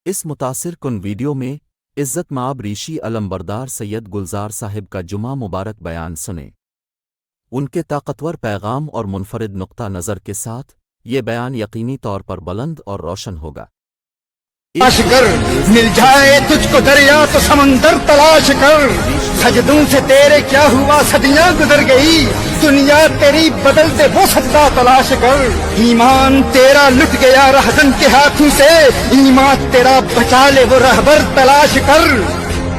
اس متاثر کن ویڈیو میں عزت مآب ریشی علمبردار سید گلزار صاحب کا جمعہ مبارک بیان سنیں۔ ان کے طاقتور پیغام اور منفرد نقطہ نظر کے ساتھ یہ بیان یقینی طور پر بلند اور روشن ہوگا۔ تلاش کر مل جائے تجھ کو دریا تو سمندر تلاش کر، سجدوں سے تیرے کیا ہوا صدیاں گزر گئی، دنیا تیری بدل دے وہ سجدہ تلاش کر، ایمان تیرا لٹ گیا رہزن کے ہاتھوں سے، ایمان تیرا بچا لے وہ رہبر تلاش کر،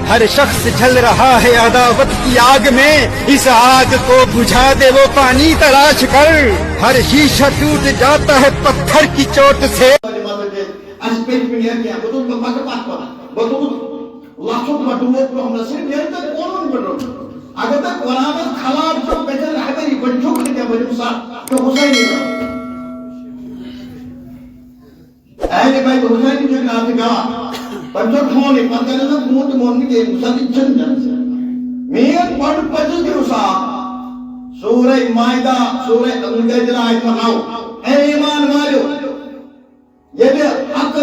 ہر شخص جل رہا ہے عداوت کی آگ میں، اس آگ کو بجھا دے وہ پانی تلاش کر، ہر شیشہ ٹوٹ جاتا ہے پتھر کی چوٹ سے۔ اگر تک قرآن خلاف چھو بہتر رہبری بچوں کے کیا بجو سا تو حسینی رہا اہل بیت حسینی جو کہا تھا بچوں کھونے پتہ نہ موت مونی کے مسلی چند جن سے میر پڑھ پچھل دیو سا سورہ مائدہ سورہ مجدد آیت مناؤ اے ایمان والو یہ بھی حق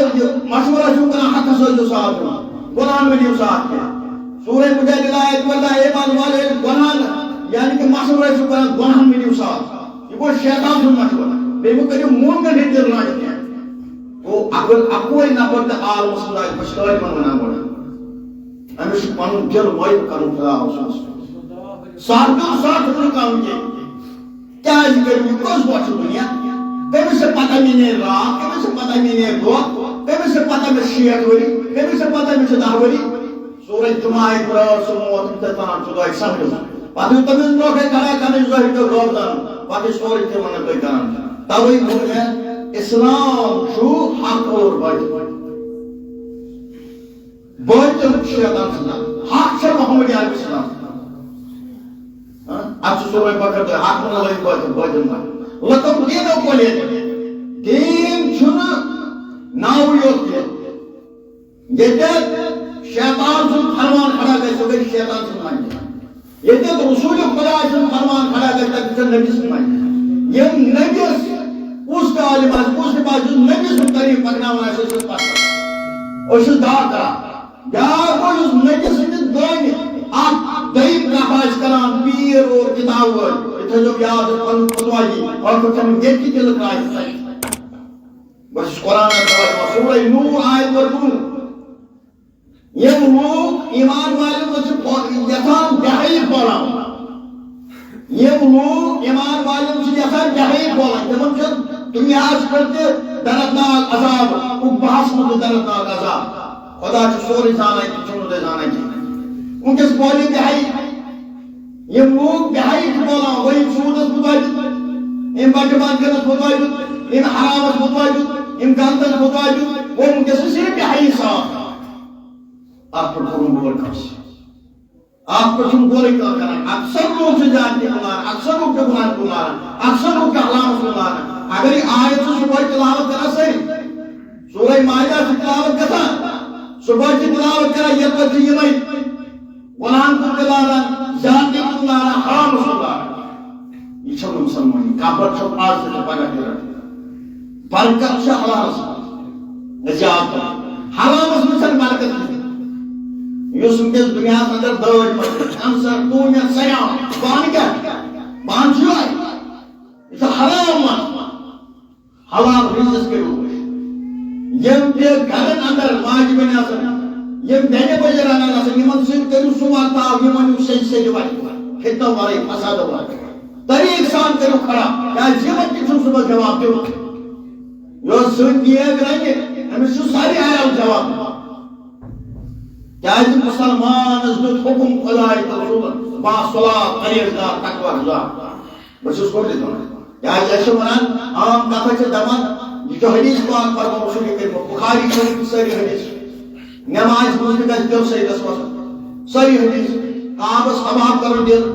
مشورہ شو کنا حق سوچو ساتھ قرآن میں دیو ساتھ کیا سورہ مجادلہ آیت واللہ ایمان والے گناہ یعنی کہ مشورہ شو کنا گناہ میں دیو ساتھ یہ وہ شیطان سے مشورہ بے وہ کریو مون کا نہیں دل راج کیا وہ اکوئی نہ پڑتا آل مسلم آج پشتائی من منا پڑا ہمیں شو پانو جل موئی کروں خدا حسوس ساتھ رکھاؤں گے کیا اس کریں کس بچو دنیا کمی سے پتہ میں نے رات کمی سے پتہ میں نے دو کمی سے پتہ میں شیعت ہوئی کمی سے پتہ میں صدح ہوئی سورج جمعہ اقرار سموت امتتان چودہ ایک سمجھو پتہ تمیز لوگ ہے کھڑا کھنے ظاہر کے روب دان پتہ سورج کے منہ کوئی کران تاوئی ملک ہے اسلام شو حق اور بوجھ شیطان سلام حق سے محمد علیہ السلام اچھا سورج بکر تو حق من اللہ بوجھ لکم دینو کولے دین چھنا ناویوت کے یہ شیطان سن فرمان کھڑا گئے سو گئی شیطان سن مان جائے یہ رسول خدا سن فرمان کھڑا گئے تک نبی سن مان جائے یہ نبی اس کا عالم اس کے بعد جو نبی سن طریق پکنا ہونا ہے اس پاس اس دار کرا یا کوئی اس نبی سن دائیں آپ دائم نفاذ کران پیر اور کتاب اتھے جو یاد پن خدوائی اور کچھ ہم یہ کی دل کرائی بس قرآن سورہ نور آیت پر نور یہ لوگ ایمان والے مجھے یثان بحیر بولا یہ لوگ ایمان والے مجھے یثان بحیر بولا جب ہم دنیا آج کرتے دردناک عذاب وہ بحث مجھے دردناک عذاب خدا جو سوری جانا ہے چنو دے جانا ہے ان کے سپولی بحیر یہ لوگ بحیر بولا وہی سودت متواجد ان باجبان کرت متواجد ان حرامت متواجد ان گانتن متواجد وہ ان کے سسیر بحیر صاحب آپ پر قرون بول کرس آپ پر سن بولے کیا کریں اکثر لوگ سے جانتے گناہ اکثر لوگ کے گناہ گناہ اکثر لوگ کے علامت گناہ اگر یہ آیت سے صبح تلاوت کرنا صحیح سورہ مائدہ سے تلاوت کرنا صبح کی تلاوت کرنا یہ پر یہ گناہ کو تلاوت جانتے گناہ حرام صبح یہ چھو مسلمانی کافر چھو آج سے پاگا کرا برکت سے حلال سے نجات حرام اس میں سر برکت نہیں یوس انکس دنیا اندر داج پڑھ انسر دنیا سیام بان کیا بان چھوئے یہ حرام حلال رزق کے لوگ یم کے گھرن اندر ماج بنی آسن یم بینے بجر آنا آسن یمن سن کرو سماتا یمن یوسن سے جوائی خطہ وارے فساد وارے طریق سان کرو کھڑا یا یمن کی چھو صبح جواب دیو یوس سن کیے گرائیں ہمیں سو ساری آیا جواب کیازِ مسلمان دیت حکم خدای تو رسول با صلاح پرہیزگار تقوی گزار بس اس کو دیتا ہوں کیازِ ایسے ونان عام کتھا چھ دپان یہ جو حدیث پاک فرمو رسول کریم بخاری شریف کی ساری حدیث نماز مسجد کا دل سے دس ساری حدیث کعبہ حمام کرو دل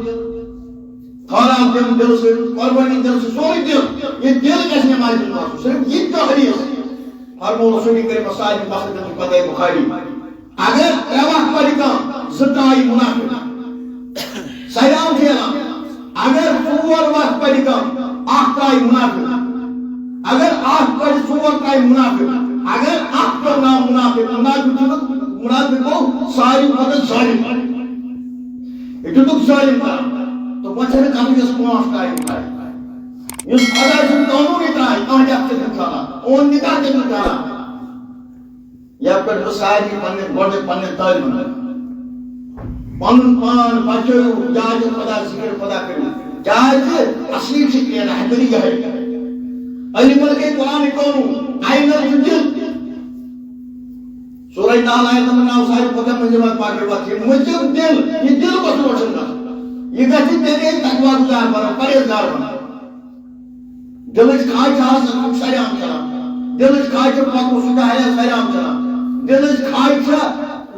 خراب دل سے قربانی دل سے سوری دل یہ دل کیسے نماز پڑھو صرف یہ جو حدیث فرمو رسول کریم صاحب مسجد کی پتہ بخاری اگر رواح پڑھکا زدائی منافق سیام کھیلا اگر سور وقت پڑھکا آخرائی منافق اگر آخ پڑھ سور کائی منافق اگر آخ پر نام منافق مراد گو ساری مدد ظالم یہ دک ظالم کر تو پچھر کم اس پانچ ٹائم کرے اس خدا سے قانون اترائی کہاں جب سے دکھانا اون نکاح سے دکھانا یا پر ساری پنے گوڑے پنے تعلیم پن پان بچو جاج خدا ذکر خدا کرو جاج اصلی شکل رہبری ہے علی ملک قرآن قانون آئین الجدل سورہ نال آیت نمبر 9 ساری پتہ منجمت پاکی بات ہے مجھب دل یہ دل کو روشن کر یہ کہتی تیرے تقوی گزار بنا پرہیزگار بنا دلچ خواہش آسان سریام چلا دلچ خواہش پاکو سجا ہے سریام چلا دلچ خواہش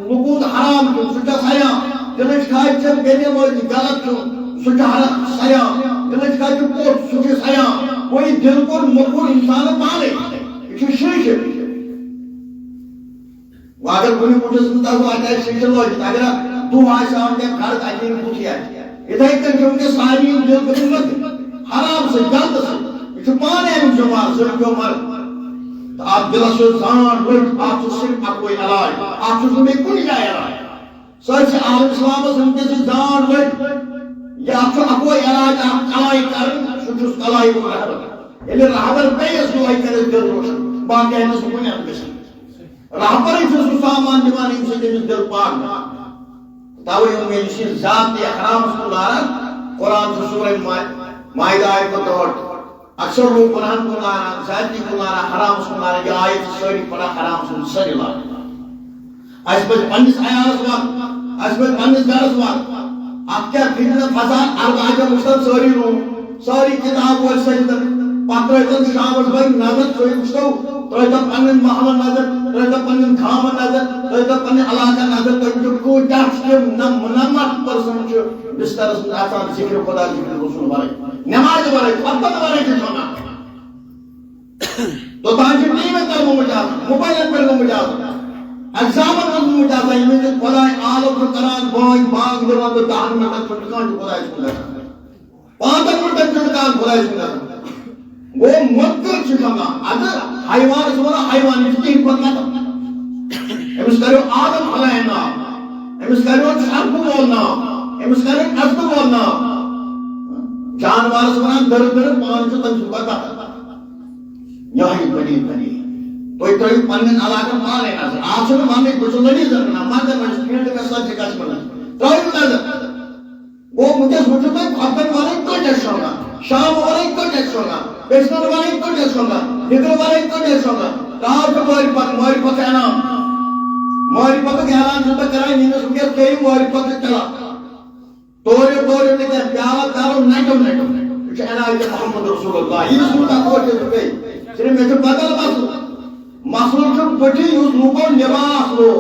نقود حرام کو سجا سریام دلچ خواہش بینے موجی غلط کو سجا سریام دلچ خواہش پوٹ سجا سریام کوئی دل کو مقبول انسان پالے یہ شریش ہے اگر کوئی مجھے سنتا ہوا آتا ہے شیشہ لوجت اگر دو آشان کے گھر تاکیر پوچھی آئی ادھائی کر کے ان کے ساری دل کو مت حرام سے جلد سے یہ پانے ہیں جمار صرف عمر آپ دل سے زان لوٹ آپ سے صرف کوئی علاج آپ سے میں کوئی جائے علاج سچ عالم اسلام سے ان کے سے زان لوٹ یا آپ سے کوئی علاج آپ کلائی کریں سچ کلائی کو رہبر یعنی رہبر پیس دعائی کرے دل روشن باقی ہے نسو کنی ہم کسی رہبر ہی سے سامان دیوانی سے جنس دل پاک تاوی ان میں جسی ذات احرام اس کو لارا قرآن سے سورہ مائدہ آئے کو توڑ اکثر لوگ قرآن کو لارا ذاتی کو لارا حرام اس کو لارا یہ آیت سوری پڑا حرام اس کو سری لارا اس پر پنیس آیاس وقت اس پر پنیس گارس وقت آپ کیا فتنہ فضا اربع کا مشتر سوری روم سوری کتاب اور سجدہ پاترائیتن شامل بھائی نظر سوئی مشتو ترائیتن پنن محل نظر ترائیتن پنن خام نظر ترائیتن پنن علاقہ نظر ترائیتن کوئی ڈاکس کے منمت پرسن چھو بستر اس آسان ذکر خدا ذکر رسول بارے نماز بارے خطبت بارے کی سونا تو تانچہ نیمت کر مجازہ موبائل پر مجازہ اگزامن رضو مجازہ یہ میں خدای آلو فرقران بوئی باغ دلوان تو دہن میں تک چھٹکان جو خدای سکتا ہے پانتر میں تک چھٹکان خدای سکتا ہے وہ مدر چھکا اگر حیوان سورا حیوان نفتین کو نہ امس کرو آدم علیہ نام امس کرو شرک بولنا امس کرو عزد بولنا جانوار سورا در در پانچ تن چھکا تھا یہی بڑی بڑی کوئی کوئی پنن علاقہ مالے نظر آپ سے مانے کچھ لڑی زرنا مادر میں فیلڈ کا ساتھ جگہ چھوڑنا کوئی نظر وہ مجھے سوچتا ہے خطبت والے کو جیس ہوگا شام والے کو جیس ہوگا پیشنر والے کو جیس ہوگا نگر والے کو جیس ہوگا رات کو موری پت اعلان موری پت کے اعلان جو تک کرائیں نینے سکے کئی موری پت چلا توری نے کہا پیارا کارو نیٹو کچھ عنایت محمد رسول اللہ یہ سنتا کوئی جیس گئی صرف میں جو بدل مسلو چھو پٹی اس لوگوں لباس لو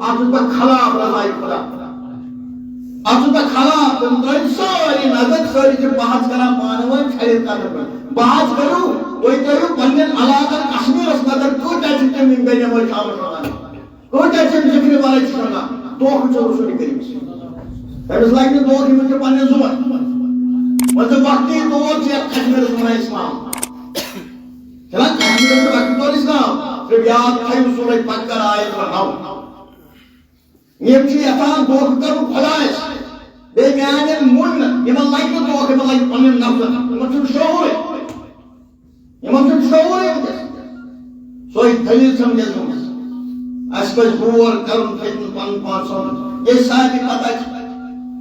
آپ اس پر خلاب رضائی خدا آپ اس پر خلاب تم ساری نظر ساری جو بحث کرا پانوان خرید کرنے پر بحث کرو کوئی کرو پنجن علاقہ کشمیر اس نظر کوئی چاچی تمہیں بینے مولی شامل ہوگا کوئی چاچی ذکر والے چھوڑا دو کچھ رسولی کریم سی اس لائک نے دو کی مجھے پنجن زمن مجھے وقتی دو سے کشمیر زمن اسلام چلا کشمیر سے وقتی دو اسلام پھر یاد کھائی سورہ پکر آیت رہاؤ یہ چیز اتان دو کرو خدایس بے میانین من یمن لائک نے دو کہ ملائک پنجن نفسن یمن چھو شعور ہے یمن چھو شعور ہے سوئی دلیل سمجھے زمن اس پر غور کرن فتن پن پانسون یہ ساری پتہ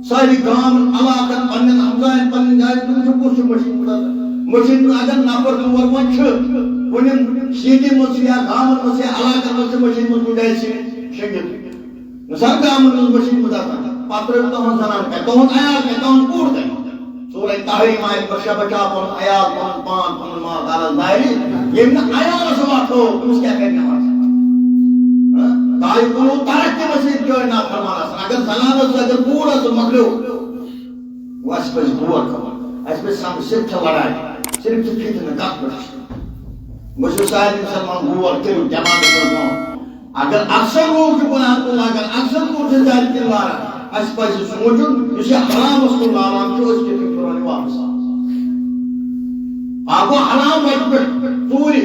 ساری گام علاقہ پنجن حمزائن پنجن جائے تم چھو کچھ مشین پڑا مشین اگر نفر دور من چھو انہیں سیدی مسیا گام مسیا علاقہ مسیا مشین مسیا جائے شنگل مثال گام مشین پڑا تھا پاتر تو ہم زنان کہ تو ہم آیات کہ تو ہم پور دیں سورہ تحریم آئے بخشا بچا پر آیات پر پان پر ماں تعالی ظاہری یہ من آیات سوات ہو اس کیا کرنے والا تائی قلو تارک کے مسجد جو ہے نا فرمانا سا اگر زنان سے اگر پورا تو مخلو وہ اس پر دور کھوا اس پر سام صرف چھا لڑائی صرف چھا فتنہ کات پر مجھے سائد مسلمان دور کرو جماعت کرو اگر اکثر لوگ جو گناہ کو اگر اکثر لوگ سے جاری کر لارا اس پر سوچن اسے حرام اس کو لارا جو اس کے فکرانے واپس آپ کو حرام وقت پر سوری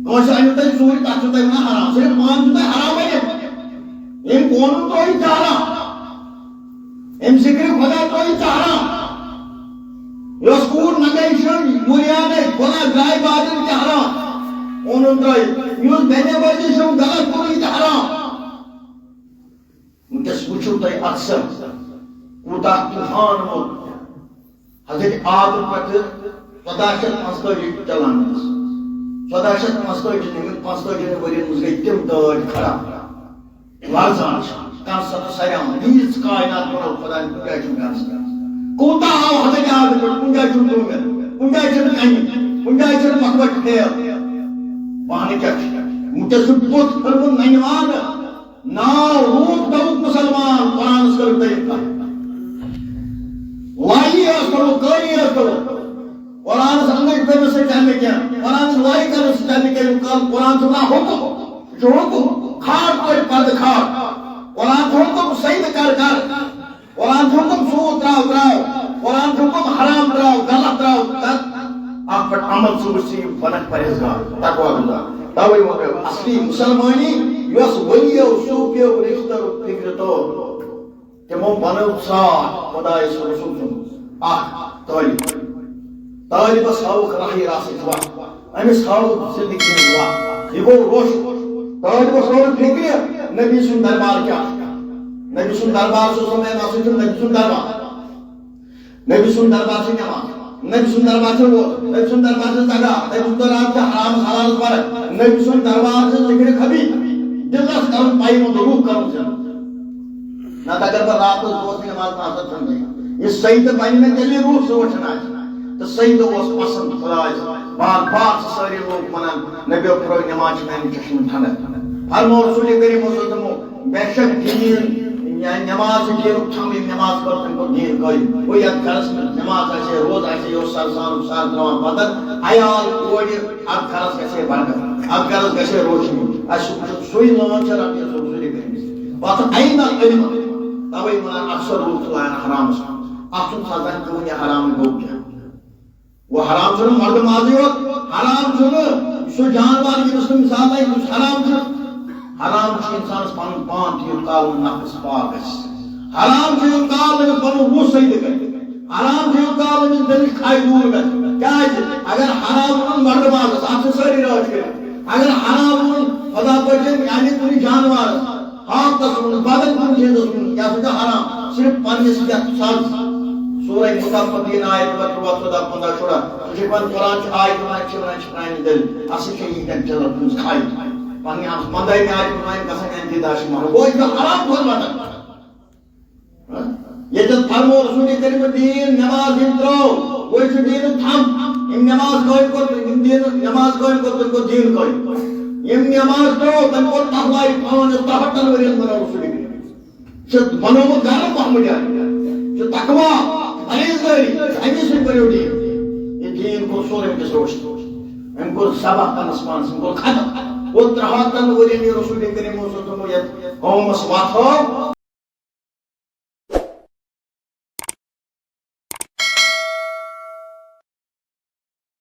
کون سے آئیتا ہے سوری تاکتا ہے حرام صرف مان جتا ہے حرام ہے ام قانون تو ہی چاہنا ام ذکر خدا تو ہی چاہنا یہ سکور نگئی شن مولیانے خدا گائے بادل چاہنا قانون تو ہی یہ بینے بازی شن غلط تو ہی چاہنا انکس وچھو تو اکثر کوتا طوفان موت حضرت آدم پتہ 1485 چلان 1485 نمت 55 ورین مز گئی تم داڑ کھڑا لرزان کان سب سریام نیز کائنات بنو خدا نے کیا چھ کوتا آو حضرت آدم پتہ کنجا چھ دونگا کنجا چھ کنی کنجا چھ مکبٹ کھیل وہاں کیا مجھے بہت فرمون نینوان نا روپ دوک مسلمان قرآن اس کر دیکھتا لائی اس کرو کاری اس کرو قرآن اس اندر کرنے سے چاہنے کیا قرآن اس لائی کرنے سے چاہنے کیا قرآن سنا حکم جو حکم کھاٹ کوئی پرد کھاٹ قرآن حکم صحیح کر قرآن حکم سود راو قرآن حکم حرام راو غلط راو آپ پر عمل سوچی بنک پرہیزگار تقوی گزار تاوی وقت اصلی مسلمانی یس ولیو صوفیو رشتہ فکر تو تمو بنو ساتھ خدا اس رسول طالب ساوک راہی راسک وا امس ساوک زندگی میں وا یہ گو روش طالب ساوک فکر نبی سن دربار کیا نبی سن دربار سے سمے ناصر نبی سن دربار نبی سن دربار سے نماز نبی سن دربار سے وہ نبی سن دربار سے زکا نبی سن دربار سے حرام حلال پر نبی سن دربار سے ذکر خبی دلس کرم پائی مو روح کرم سے نہ اگر پر رات کو روز نماز نہ اثر سمجھے یہ صحیح تو پائی میں تیلی روح سے وچھنا ہے تو صحیح تو اس پسند خدا بار بار سارے لوگ منن نبی پر نماز میں چشم ٹھنڈ فرمو رسول کریم صلی اللہ علیہ وسلم بے شک دین یعنی نماز کے رکھم نماز کرتے کو دین کوئی وہ یا گھرس میں نماز ایسے روز ایسے یہ سار دروان بدن عیال کوئی اب گھرس کیسے برکت اب گھرس کیسے روشنی سوئی لون چرا کے رسول کریم بات عین علم توئی من اکثر لوگ لائن حرام اپن سازن کو یہ حرام گو کیا وہ حرام چھو مرد ماضی ہو حرام چھو سو جانوار کی رسول مثال ہے کچھ حرام چھو حرام چھو انسان اس پانو پان تھی کال نفس پاک ہے حرام چھو کال میں پانو وہ صحیح دے حرام چھو کال میں دل کھائی دور گئے کیا ہے اگر حرام مرد ماضی آپ سے ساری راج کرے اگر حرام خدا پچھے یعنی پوری جانوار ہاتھ تسمن بدن کن چیز تسمن کیا سکتا حرام صرف پانی سے کیا سال سورہ مطفقین آیت بطر و صدا پندہ شورا شکوان قرآن چھ آیت میں چھ پرائن دل اسی چاہیے کہ چلو تنس کھائی پانی ہم مندائی میں آیت پرائن کسا انتی داشی مارو وہ ایک حرام کھول باتا یہ جب فرمو رسول کریم دین نماز انترو وہ ایک دین تھم ام نماز کوئی کو دین کوئی یم نماز تو تن کو تقوی پان تہتن ورین بنا رسول کریم چھ منو گرم محمد چھ تقوی پرہیزگاری امی سے پریوٹی یہ دین کو سورے میں سوچ ان کو سبق کا نسمان سے ان کو ختم وہ ترہاتن ورین رسول کریم صلی اللہ علیہ وسلم قوم اسوات ہو